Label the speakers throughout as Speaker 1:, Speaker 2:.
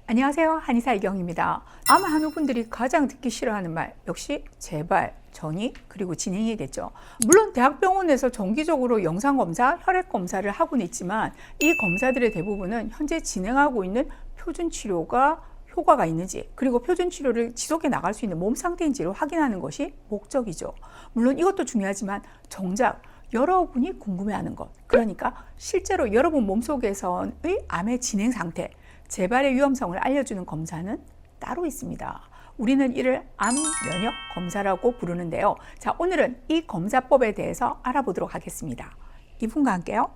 Speaker 1: 안녕하세요. 한의사 이경입니다. 아마 한우분들이 가장 듣기 싫어하는 말 역시 재발, 전이, 그리고 진행이겠죠. 물론 대학병원에서 정기적으로 영상검사, 혈액검사를 하고는 있지만 이 검사들의 대부분은 현재 진행하고 있는 표준치료가 효과가 있는지, 그리고 표준치료를 지속해 나갈 수 있는 몸 상태인지를 확인하는 것이 목적이죠. 물론 이것도 중요하지만 정작 여러분이 궁금해하는 것, 그러니까 실제로 여러분 몸속에서의 암의 진행 상태, 재발의 위험성을 알려주는 검사는 따로 있습니다. 우리는 이를 암 면역 검사라고 부르는데요. 자, 오늘은 이 검사법에 대해서 알아보도록 하겠습니다. 이분과 함께요.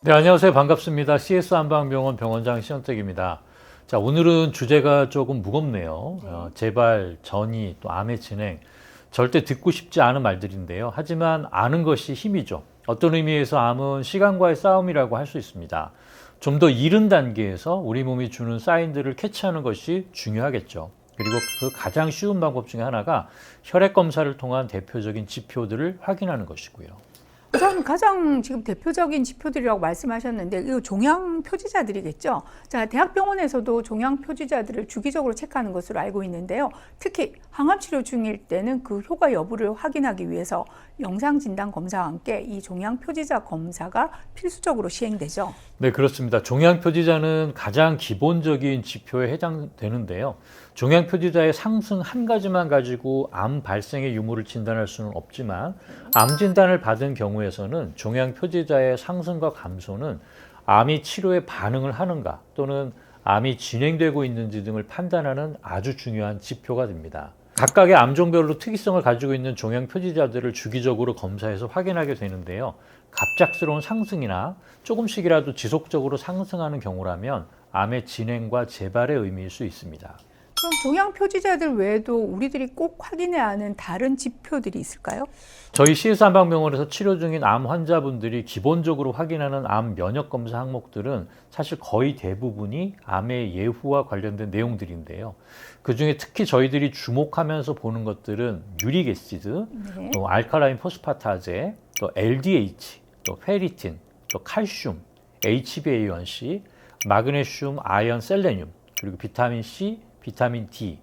Speaker 2: 네, 안녕하세요. 반갑습니다. CS 한방병원 병원장 신영택입니다. 자, 오늘은 주제가 조금 무겁네요. 재발, 전이, 또 암의 진행. 절대 듣고 싶지 않은 말들인데요. 하지만 아는 것이 힘이죠. 어떤 의미에서 암은 시간과의 싸움이라고 할 수 있습니다. 좀 더 이른 단계에서 우리 몸이 주는 사인들을 캐치하는 것이 중요하겠죠. 그리고 그 가장 쉬운 방법 중에 하나가 혈액 검사를 통한 대표적인 지표들을 확인하는 것이고요.
Speaker 1: 우선 가장 지금 대표적인 지표들이라고 말씀하셨는데 이 종양 표지자들이겠죠. 자, 대학병원에서도 종양 표지자들을 주기적으로 체크하는 것으로 알고 있는데요. 특히 항암 치료 중일 때는 그 효과 여부를 확인하기 위해서 영상 진단 검사와 함께 이 종양 표지자 검사가 필수적으로 시행되죠.
Speaker 2: 네, 그렇습니다. 종양 표지자는 가장 기본적인 지표에 해당되는데요. 종양 표지자의 상승 한 가지만 가지고 암 발생의 유무를 진단할 수는 없지만 암 진단을 받은 경우에서는 종양 표지자의 상승과 감소는 암이 치료에 반응을 하는가 또는 암이 진행되고 있는지 등을 판단하는 아주 중요한 지표가 됩니다. 각각의 암종별로 특이성을 가지고 있는 종양 표지자들을 주기적으로 검사해서 확인하게 되는데요. 갑작스러운 상승이나 조금씩이라도 지속적으로 상승하는 경우라면 암의 진행과 재발의 의미일 수 있습니다.
Speaker 1: 그럼 종양 표지자들 외에도 우리들이 꼭 확인해야 하는 다른 지표들이 있을까요?
Speaker 2: 저희 CS 한방병원에서 치료 중인 암 환자분들이 기본적으로 확인하는 암 면역 검사 항목들은 사실 거의 대부분이 암의 예후와 관련된 내용들인데요. 그중에 특히 저희들이 주목하면서 보는 것들은 유릭 애시드, 또 알칼라인 포스파타제, 또 LDH, 또 페리틴, 또 칼슘, HbA1c, 마그네슘, 아연, 셀레늄, 그리고 비타민 C, 비타민 D,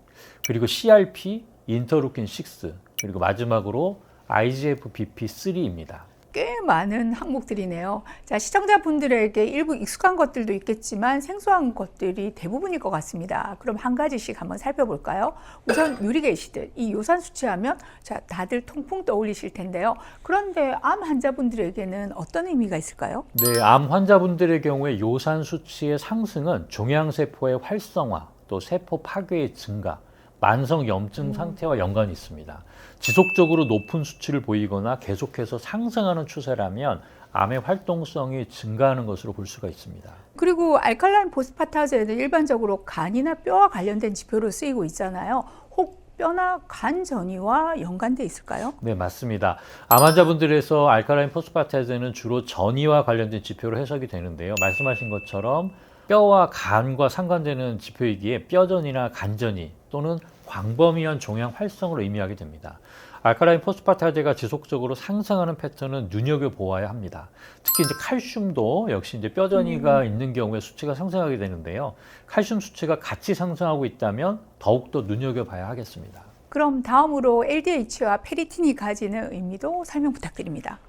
Speaker 2: 그리고 CRP, 인터루킨 6, 그리고 마지막으로 IGF-BP3입니다.
Speaker 1: 꽤 많은 항목들이네요. 자, 시청자분들에게 일부 익숙한 것들도 있겠지만 생소한 것들이 대부분일 것 같습니다. 그럼 한 가지씩 한번 살펴볼까요? 우선 유릭 애시드, 이 요산 수치하면 자, 다들 통풍 떠올리실 텐데요. 그런데 암 환자분들에게는 어떤 의미가 있을까요?
Speaker 2: 네, 암 환자분들의 경우에 요산 수치의 상승은 종양세포의 활성화, 또 세포 파괴의 증가, 만성 염증 상태와 연관이 있습니다. 지속적으로 높은 수치를 보이거나 계속해서 상승하는 추세라면 암의 활동성이 증가하는 것으로 볼 수가 있습니다.
Speaker 1: 그리고 알칼라인 포스파타제는 일반적으로 간이나 뼈와 관련된 지표로 쓰이고 있잖아요. 혹 뼈나 간 전이와 연관돼 있을까요?
Speaker 2: 네, 맞습니다. 암 환자분들에서 알칼라인 포스파타제는 주로 전이와 관련된 지표로 해석이 되는데요. 말씀하신 것처럼 뼈와 간과 상관되는 지표이기에 뼈전이나 간전이 또는 광범위한 종양 활성을 의미하게 됩니다. 알칼라인 포스파타제가 지속적으로 상승하는 패턴은 눈여겨보아야 합니다. 특히 이제 칼슘도 역시 이제 뼈전이가 있는 경우에 수치가 상승하게 되는데요. 칼슘 수치가 같이 상승하고 있다면 더욱더 눈여겨봐야 하겠습니다.
Speaker 1: 그럼 다음으로 LDH와 페리틴이 가지는 의미도 설명 부탁드립니다.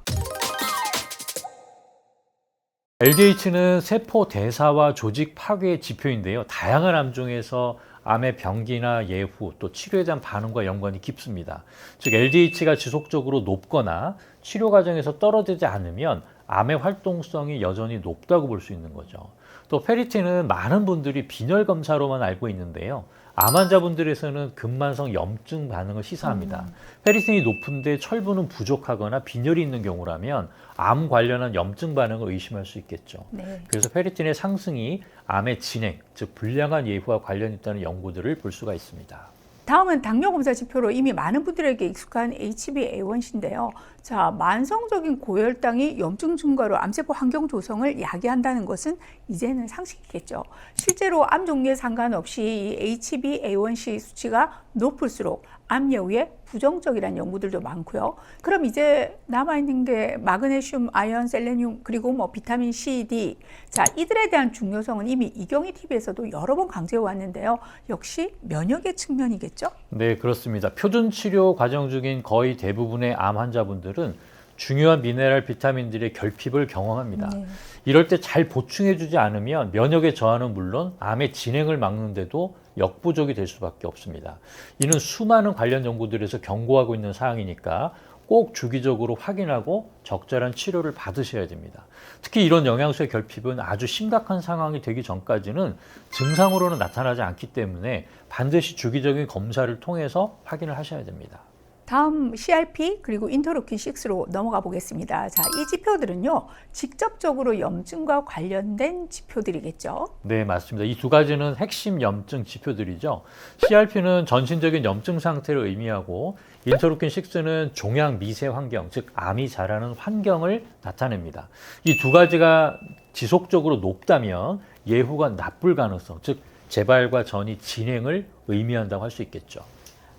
Speaker 2: LDH는 세포 대사와 조직 파괴의 지표인데요. 다양한 암 중에서 암의 병기나 예후, 또 치료에 대한 반응과 연관이 깊습니다. 즉 LDH가 지속적으로 높거나 치료 과정에서 떨어지지 않으면 암의 활동성이 여전히 높다고 볼 수 있는 거죠. 또 페리틴은 많은 분들이 빈혈 검사로만 알고 있는데요. 암 환자분들에서는 근만성 염증 반응을 시사합니다. 페리틴이 높은데 철분은 부족하거나 빈혈이 있는 경우라면 암 관련한 염증 반응을 의심할 수 있겠죠.
Speaker 1: 네.
Speaker 2: 그래서 페리틴의 상승이 암의 진행, 즉 불량한 예후와 관련이 있다는 연구들을 볼 수가 있습니다.
Speaker 1: 다음은 당뇨 검사 지표로 이미 많은 분들에게 익숙한 HbA1c인데요. 자, 만성적인 고혈당이 염증 증가로 암세포 환경 조성을 야기한다는 것은 이제는 상식이겠죠. 실제로 암 종류에 상관없이 이 HbA1c 수치가 높을수록 암 여부에 부정적이라는 연구들도 많고요. 그럼 이제 남아있는 게 마그네슘, 아연, 셀레늄, 그리고 뭐 비타민 C, D. 자, 이들에 대한 중요성은 이미 이경희 TV에서도 여러 번 강조해 왔는데요. 역시 면역의 측면이겠죠?
Speaker 2: 네, 그렇습니다. 표준 치료 과정 중인 거의 대부분의 암 환자분들은 중요한 미네랄 비타민들의 결핍을 경험합니다.
Speaker 1: 네.
Speaker 2: 이럴 때 잘 보충해주지 않으면 면역의 저하는 물론 암의 진행을 막는데도 역부족이 될 수밖에 없습니다. 이는 수많은 관련 연구들에서 경고하고 있는 사항이니까 꼭 주기적으로 확인하고 적절한 치료를 받으셔야 됩니다. 특히 이런 영양소의 결핍은 아주 심각한 상황이 되기 전까지는 증상으로는 나타나지 않기 때문에 반드시 주기적인 검사를 통해서 확인을 하셔야 됩니다.
Speaker 1: 다음 CRP 그리고 인터루킨6로 넘어가 보겠습니다. 자, 이 지표들은요, 직접적으로 염증과 관련된 지표들이겠죠.
Speaker 2: 네, 맞습니다. 이 두 가지는 핵심 염증 지표들이죠. CRP는 전신적인 염증 상태를 의미하고 인터루킨6는 종양 미세 환경, 즉 암이 자라는 환경을 나타냅니다. 이 두 가지가 지속적으로 높다면 예후가 나쁠 가능성, 즉 재발과 전이 진행을 의미한다고 할 수 있겠죠.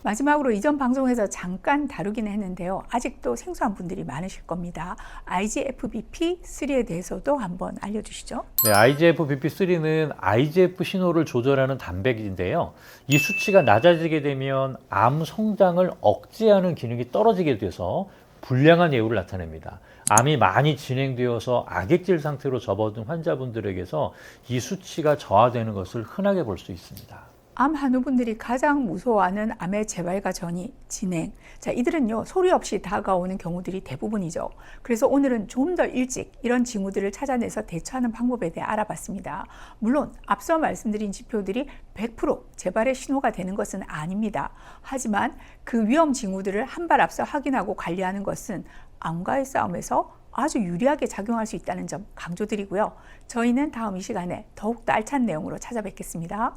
Speaker 1: 마지막으로 이전 방송에서 잠깐 다루긴 했는데요. 아직도 생소한 분들이 많으실 겁니다. IGFBP3에 대해서도 한번 알려주시죠.
Speaker 2: 네, IGF-BP3는 IGF 신호를 조절하는 단백인데요. 이 수치가 낮아지게 되면 암 성장을 억제하는 기능이 떨어지게 돼서 불량한 예후를 나타냅니다. 암이 많이 진행되어서 악액질 상태로 접어든 환자분들에게서 이 수치가 저하되는 것을 흔하게 볼 수 있습니다.
Speaker 1: 암 환우분들이 가장 무서워하는 암의 재발과 전이, 진행. 자, 이들은요, 소리 없이 다가오는 경우들이 대부분이죠. 그래서 오늘은 좀 더 일찍 이런 징후들을 찾아내서 대처하는 방법에 대해 알아봤습니다. 물론 앞서 말씀드린 지표들이 100% 재발의 신호가 되는 것은 아닙니다. 하지만 그 위험 징후들을 한 발 앞서 확인하고 관리하는 것은 암과의 싸움에서 아주 유리하게 작용할 수 있다는 점 강조드리고요. 저희는 다음 이 시간에 더욱더 알찬 내용으로 찾아뵙겠습니다.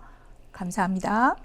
Speaker 1: 감사합니다.